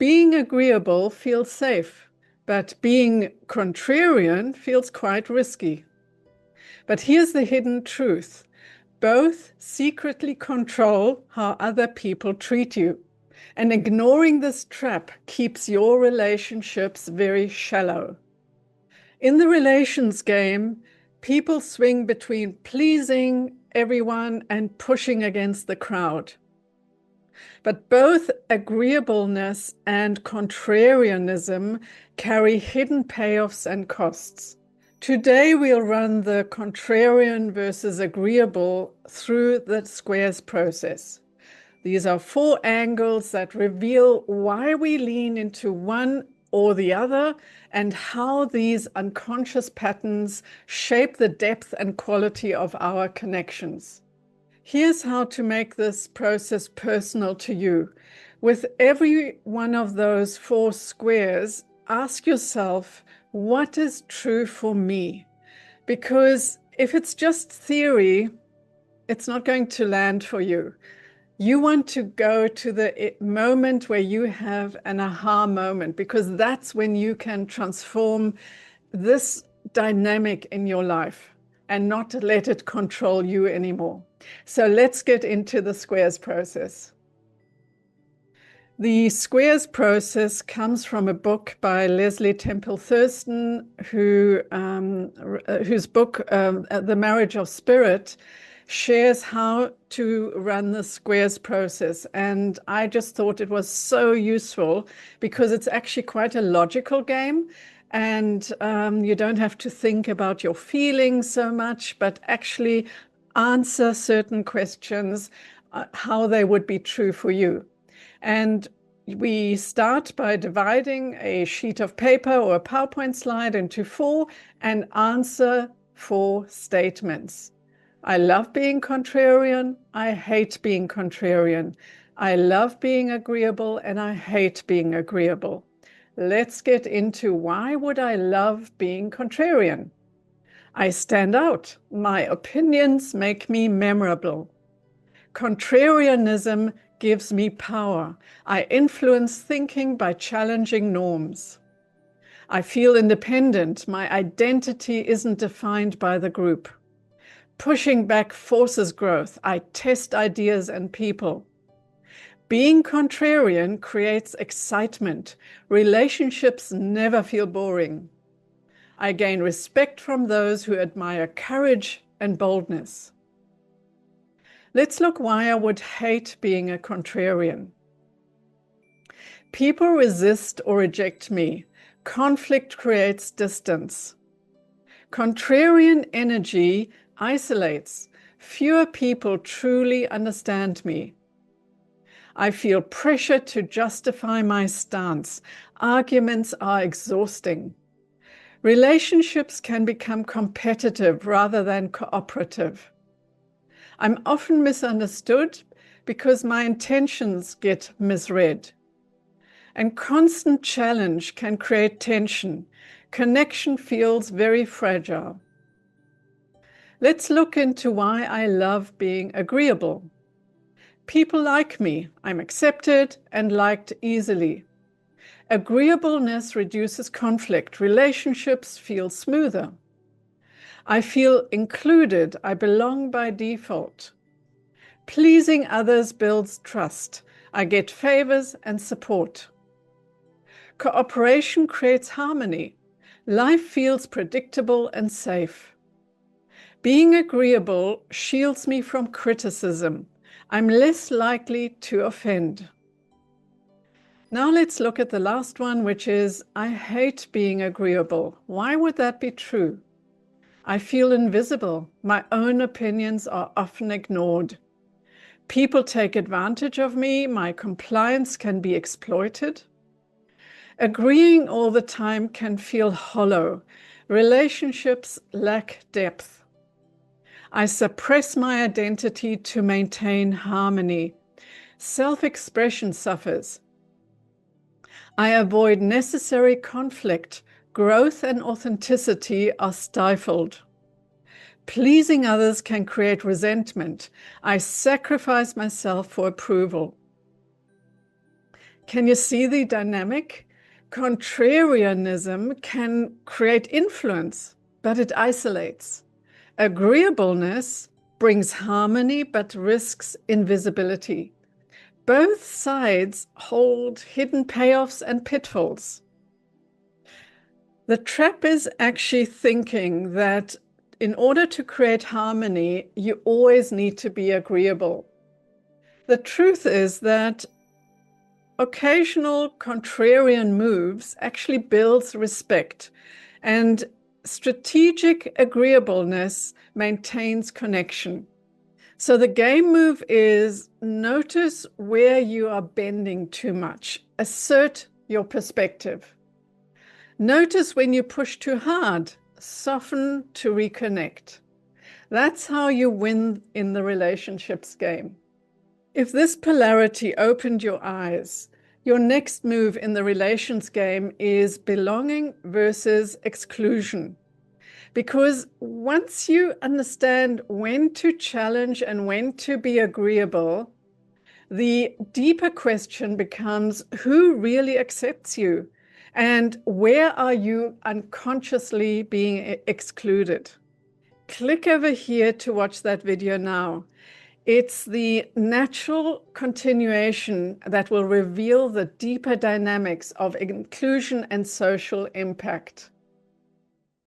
Being agreeable feels safe, but being contrarian feels quite risky. But here's the hidden truth. Both secretly control how other people treat you. And ignoring this trap keeps your relationships very shallow. In the relations game, people swing between pleasing everyone and pushing against the crowd. But both agreeableness and contrarianism carry hidden payoffs and costs. Today, we'll run the contrarian versus agreeable through the squares process. These are 4 angles that reveal why we lean into one or the other and how these unconscious patterns shape the depth and quality of our connections. Here's how to make this process personal to you. With every one of those 4 squares, ask yourself, what is true for me? Because if it's just theory, it's not going to land for you. You want to go to the moment where you have an aha moment, because that's when you can transform this dynamic in your life and not let it control you anymore. So let's get into the squares process. The squares process comes from a book by Leslie Temple Thurston, whose book, The Marriage of Spirit, shares how to run the squares process. And I just thought it was so useful because it's actually quite a logical game. And you don't have to think about your feelings so much, but actually answer certain questions, how they would be true for you. And we start by dividing a sheet of paper or a PowerPoint slide into 4 and answer 4 statements. I love being contrarian. I hate being contrarian. I love being agreeable and I hate being agreeable. Let's get into why would I love being contrarian? I stand out. My opinions make me memorable. Contrarianism gives me power. I influence thinking by challenging norms. I feel independent. My identity isn't defined by the group. Pushing back forces growth. I test ideas and people. Being contrarian creates excitement. Relationships never feel boring. I gain respect from those who admire courage and boldness. Let's look why I would hate being a contrarian. People resist or reject me. Conflict creates distance. Contrarian energy isolates. Fewer people truly understand me. I feel pressure to justify my stance. Arguments are exhausting. Relationships can become competitive rather than cooperative. I'm often misunderstood because my intentions get misread. And constant challenge can create tension. Connection feels very fragile. Let's look into why I love being agreeable. People like me. I'm accepted and liked easily. Agreeableness reduces conflict. Relationships feel smoother. I feel included. I belong by default. Pleasing others builds trust. I get favors and support. Cooperation creates harmony. Life feels predictable and safe. Being agreeable shields me from criticism. I'm less likely to offend. Now let's look at the last one, which is I hate being agreeable. Why would that be true? I feel invisible. My own opinions are often ignored. People take advantage of me. My compliance can be exploited. Agreeing all the time can feel hollow. Relationships lack depth. I suppress my identity to maintain harmony. Self-expression suffers. I avoid necessary conflict. Growth and authenticity are stifled. Pleasing others can create resentment. I sacrifice myself for approval. Can you see the dynamic? Contrarianism can create influence, but it isolates. Agreeableness brings harmony, but risks invisibility. Both sides hold hidden payoffs and pitfalls. The trap is actually thinking that in order to create harmony, you always need to be agreeable. The truth is that occasional contrarian moves actually builds respect, and strategic agreeableness maintains connection. So the game move is notice where you are bending too much. Assert your perspective. Notice when you push too hard. Soften to reconnect. That's how you win in the relationships game. If this polarity opened your eyes, your next move in the relations game is belonging versus exclusion. Because once you understand when to challenge and when to be agreeable, the deeper question becomes who really accepts you and where are you unconsciously being excluded? Click over here to watch that video now. It's the natural continuation that will reveal the deeper dynamics of inclusion and social impact.